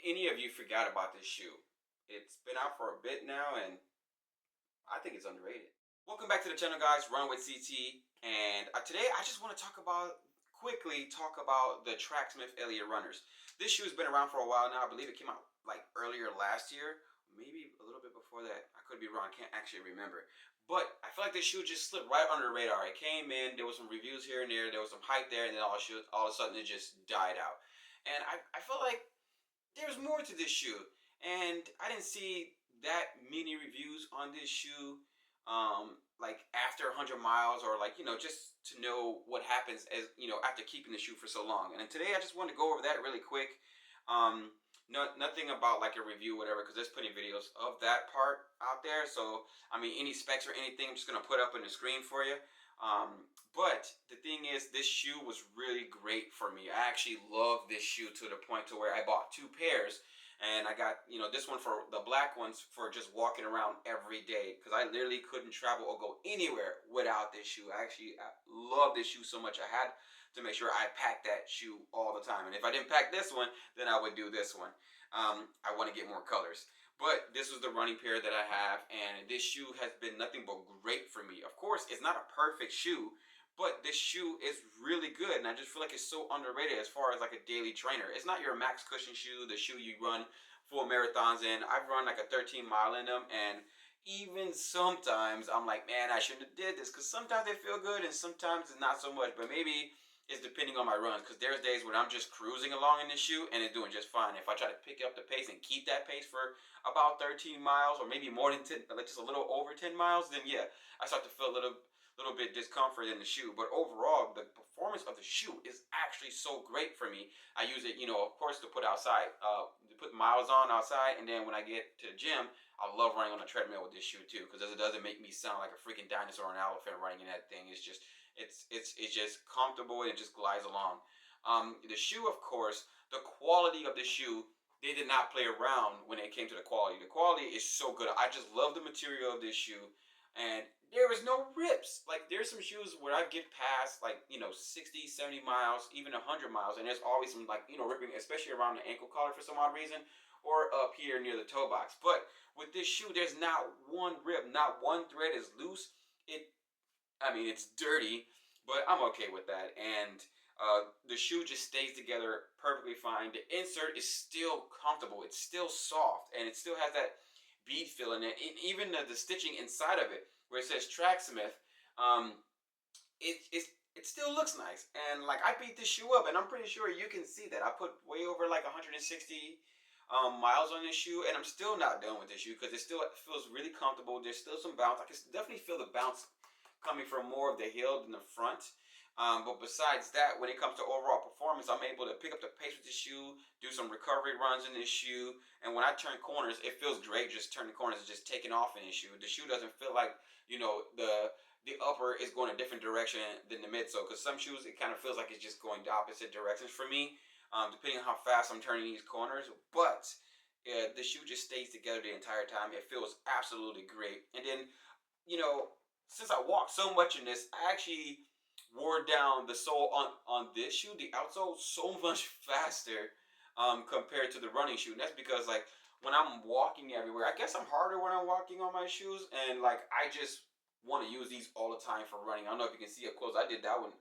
any of you forgot about this shoe. It's been out for a bit now, and I think it's underrated. Welcome back to the channel, guys. Run with CT, and today I just want to talk about the Tracksmith Eliot Runners. This shoe has been around for a while now. I believe it came out like earlier last year, maybe a little bit before that. I could be wrong. I can't actually remember. But I feel like this shoe just slipped right under the radar. It came in, there was some reviews here and there was some hype there, and then all of a sudden it just died out. And I feel like there's more to this shoe, and I didn't see that many reviews on this shoe like after 100 miles, or like, just to know what happens as after keeping the shoe for so long. And then today I just wanted to go over that really quick. Nothing about like a review or whatever, because there's plenty of videos of that part out there. So I mean, any specs or anything I'm just gonna put up on the screen for you. But the thing is, this shoe was really great for me. I actually love this shoe to the point to where I bought two pairs, and I got this one for the black ones for just walking around every day, because I literally couldn't travel or go anywhere without this shoe. I love this shoe so much. I had to make sure I packed that shoe all the time, and if I didn't pack this one, then I would do this one. I want to get more colors. But this was the running pair that I have, and this shoe has been nothing but great for me. Of course, it's not a perfect shoe, but this shoe is really good, and I just feel like it's so underrated as far as like a daily trainer. It's not your max cushion shoe, the shoe you run full marathons in. I've run like a 13-mile in them, and even sometimes I'm like, man, I shouldn't have did this, because sometimes they feel good and sometimes it's not so much. But maybe it's depending on my runs, because there's days when I'm just cruising along in this shoe and it's doing just fine. If I try to pick up the pace and keep that pace for about 13 miles, or maybe more than 10, like just a little over 10 miles, then yeah, I start to feel a little bit discomfort in the shoe. But overall, the performance of the shoe is actually so great for me. I use it, of course, to put outside, to put miles on outside, and then when I get to the gym, I love running on a treadmill with this shoe too, because it doesn't make me sound like a freaking dinosaur or an elephant running in that thing. It's just comfortable, and it just glides along. The shoe, of course, the quality of the shoe, they did not play around when it came to the quality. The quality is so good. I just love the material of this shoe, and there is no rips. Like, there's some shoes where I get past like 60, 70 miles, even 100 miles, and there's always some like ripping, especially around the ankle collar for some odd reason, or up here near the toe box. But with this shoe, there's not one rip, not one thread is loose. I mean, it's dirty, but I'm okay with that. And the shoe just stays together perfectly fine. The insert is still comfortable. It's still soft, and it still has that bead feel in it. And even the stitching inside of it, where it says Tracksmith, it still looks nice. And like, I beat this shoe up, and I'm pretty sure you can see that. I put way over like 160 miles on this shoe, and I'm still not done with this shoe, because it still feels really comfortable. There's still some bounce. I can definitely feel the bounce coming from more of the heel than the front. But besides that, when it comes to overall performance, I'm able to pick up the pace with the shoe, do some recovery runs in this shoe, and when I turn corners, it feels great just turning corners and just taking off in this shoe. The shoe doesn't feel like, the upper is going a different direction than the midsole, because some shoes, it kind of feels like it's just going the opposite directions for me, depending on how fast I'm turning these corners. But the shoe just stays together the entire time. It feels absolutely great. And then, since I walk so much in this, I actually wore down the sole on this shoe, the outsole, so much faster compared to the running shoe. And that's because, like, when I'm walking everywhere, I guess I'm harder when I'm walking on my shoes, and like, I just want to use these all the time for running. I don't know if you can see up close. I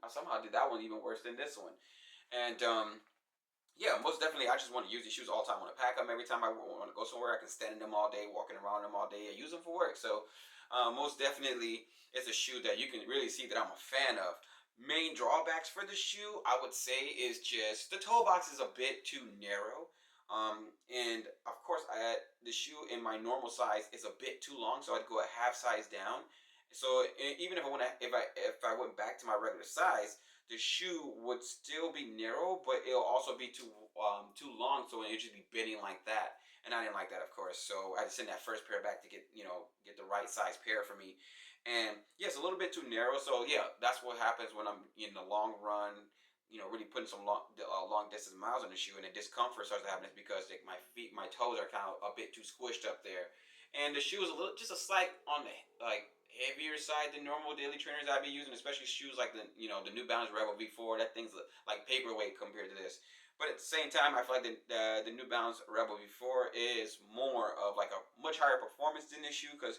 somehow did that one even worse than this one. And yeah, most definitely, I just want to use these shoes all the time. I want to pack them every time I want to go somewhere. I can stand in them all day, walking around them all day, and use them for work. So most definitely, it's a shoe that you can really see that I'm a fan of. Main drawbacks for the shoe, I would say, is just the toe box is a bit too narrow. And of course, the shoe in my normal size is a bit too long, so I'd go a half size down. So even if I went back to my regular size, the shoe would still be narrow, but it'll also be too long, so it'll just be bending like that. And I didn't like that, of course. So I had to send that first pair back to get the right size pair for me. And yeah, it's a little bit too narrow. So yeah, that's what happens when I'm in the long run, really putting some long distance miles on the shoe, and the discomfort starts to happen. Is because like my toes are kind of a bit too squished up there, and the shoe is just a slight on the heavier side than normal daily trainers I'd be using, especially shoes like the New Balance Rebel V4. That thing's like paperweight compared to this. But at the same time, I feel like the New Balance Rebel V4 is more of like a much higher performance than this shoe because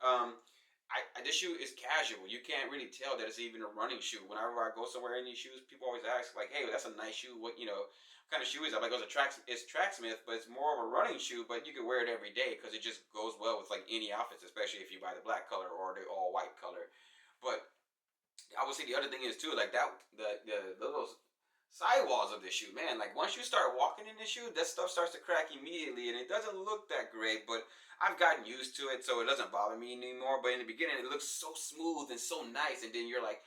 um, this shoe is casual. You can't really tell that it's even a running shoe. Whenever I go somewhere in these shoes, people always ask like, "Hey, that's a nice shoe. What kind of shoe is that?" Like, it's Tracksmith, but it's more of a running shoe. But you can wear it every day because it just goes well with like any outfits, especially if you buy the black color or the all white color. But I would say the other thing is too, like that the little sidewalls of this shoe, man. Like once you start walking in this shoe, that stuff starts to crack immediately, and it doesn't look that great. But I've gotten used to it, so it doesn't bother me anymore. But in the beginning, it looks so smooth and so nice, and then you're like,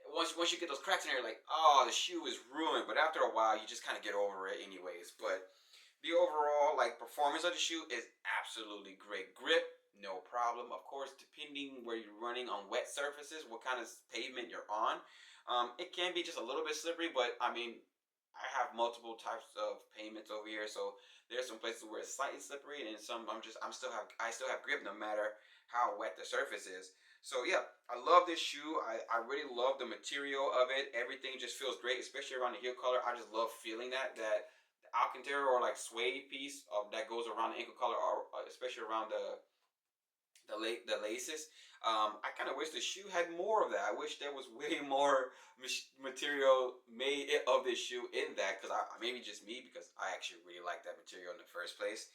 once you get those cracks in there, you're like, oh, the shoe is ruined. But after a while, you just kind of get over it, anyways. But the overall like performance of the shoe is absolutely great. Grip, no problem. Of course, depending where you're running on wet surfaces, what kind of pavement you're on, it can be just a little bit slippery. But I mean, I have multiple types of pavements over here, so there's some places where it's slightly slippery, and some I still have grip no matter how wet the surface is. So yeah, I love this shoe. I really love the material of it. Everything just feels great, especially around the heel collar. I just love feeling that Alcantara or like suede piece that goes around the ankle collar, or especially around the laces. I kind of wish the shoe had more of that. I wish there was way more material made of this shoe in that, because maybe just me, because I actually really like that material in the first place.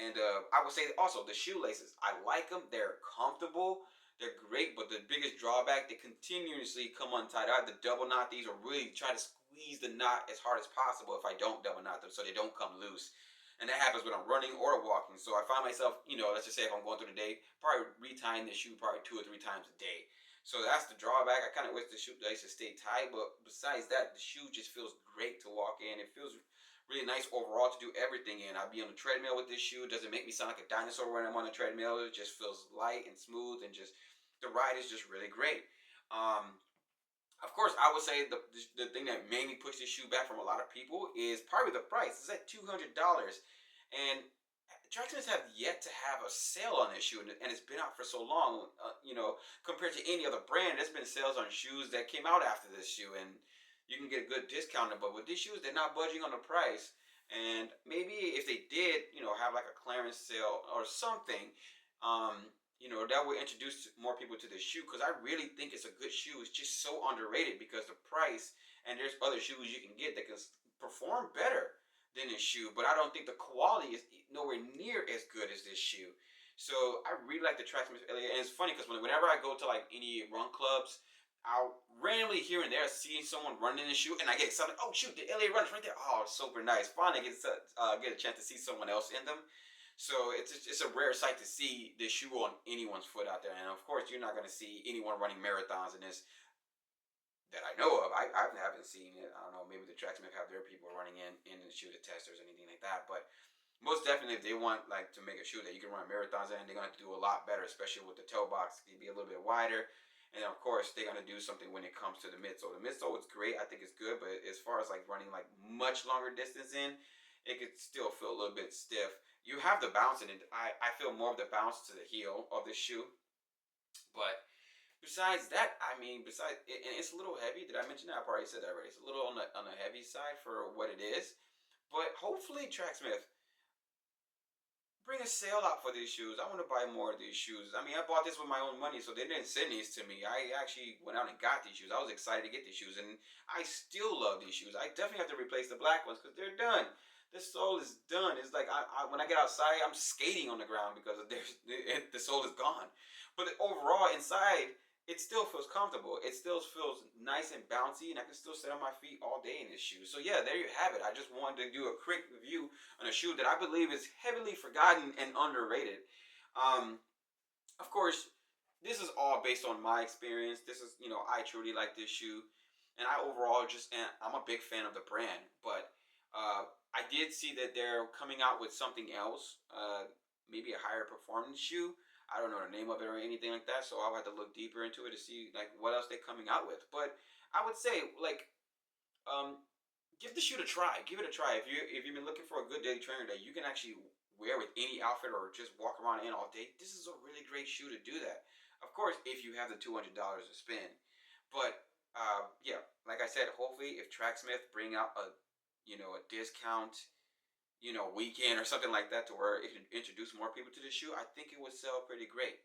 And I would say also the shoelaces. I like them. They're comfortable. They're great, but the biggest drawback, they continuously come untied. I have to double knot these or really try to squeeze the knot as hard as possible if I don't double knot them so they don't come loose. And that happens when I'm running or walking. So I find myself, let's just say if I'm going through the day, probably retying the shoe probably 2 or 3 times a day. So that's the drawback. I kind of wish the shoe laces stay tight, but besides that, the shoe just feels great to walk in. It feels really nice overall to do everything in. I'll be on the treadmill with this shoe. It doesn't make me sound like a dinosaur when I'm on the treadmill. It just feels light and smooth, and just the ride is just really great. Of course, I would say the thing that mainly pushed this shoe back from a lot of people is probably the price. It's at $200, and Tracksmiths have yet to have a sale on this shoe, and it's been out for so long. Compared to any other brand, there's been sales on shoes that came out after this shoe, and you can get a good discount. But with these shoes, they're not budging on the price. And maybe if they did, have like a clearance sale or something, that would introduce more people to this shoe, because I really think it's a good shoe. It's just so underrated because the price, and there's other shoes you can get that can perform better than this shoe, but I don't think the quality is nowhere near as good as this shoe. So I really like the Tracksmith Eliot, and it's funny because whenever I go to like any run clubs, I'll randomly here and there see someone running in the shoe, and I get excited. Oh shoot, the Eliot Runner's right there! Oh, super nice. Finally, get a chance to see someone else in them. So it's a rare sight to see this shoe on anyone's foot out there, and of course you're not going to see anyone running marathons in this that I know of. I haven't seen it. I don't know. Maybe the Tracksmith have their people running in the shoe to testers or anything like that. But most definitely, if they want like to make a shoe that you can run marathons in, they're going to have to do a lot better, especially with the toe box. It be a little bit wider, and of course they're going to do something when it comes to the midsole. The midsole is great. I think it's good, but as far as like running like much longer distance in, it could still feel a little bit stiff. You have the bounce in it. I feel more of the bounce to the heel of the shoe, but besides that, I mean, and it's a little heavy. Did I mention that? I probably said that already. It's a little on the heavy side for what it is. But hopefully, Tracksmith bring a sale out for these shoes. I want to buy more of these shoes. I mean, I bought this with my own money, so they didn't send these to me. I actually went out and got these shoes. I was excited to get these shoes, and I still love these shoes. I definitely have to replace the black ones because they're done. The sole is done. It's like when I get outside, I'm skating on the ground because the sole is gone. But overall, inside, it still feels comfortable. It still feels nice and bouncy, and I can still sit on my feet all day in this shoe. So yeah, there you have it. I just wanted to do a quick review on a shoe that I believe is heavily forgotten and underrated. Of course, this is all based on my experience. This is, I truly like this shoe, and I overall I'm a big fan of the brand. But I did see that they're coming out with something else, maybe a higher performance shoe. I don't know the name of it or anything like that, so I'll have to look deeper into it to see like what else they're coming out with. But I would say give the shoe a try. Give it a try. If you've been looking for a good daily trainer that you can actually wear with any outfit or just walk around in all day, this is a really great shoe to do that. Of course, if you have the $200 to spend. But yeah, like I said, hopefully if Tracksmith bring out a a discount, weekend or something like that, to where it can introduce more people to the shoe, I think it would sell pretty great.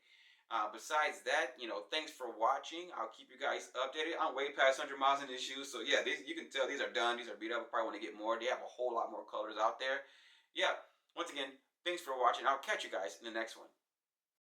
Besides that, thanks for watching. I'll keep you guys updated. I'm way past 100 miles in these shoes, so yeah, these, you can tell these are done. These are beat up. I probably want to get more. They have a whole lot more colors out there. Yeah. Once again, thanks for watching. I'll catch you guys in the next one.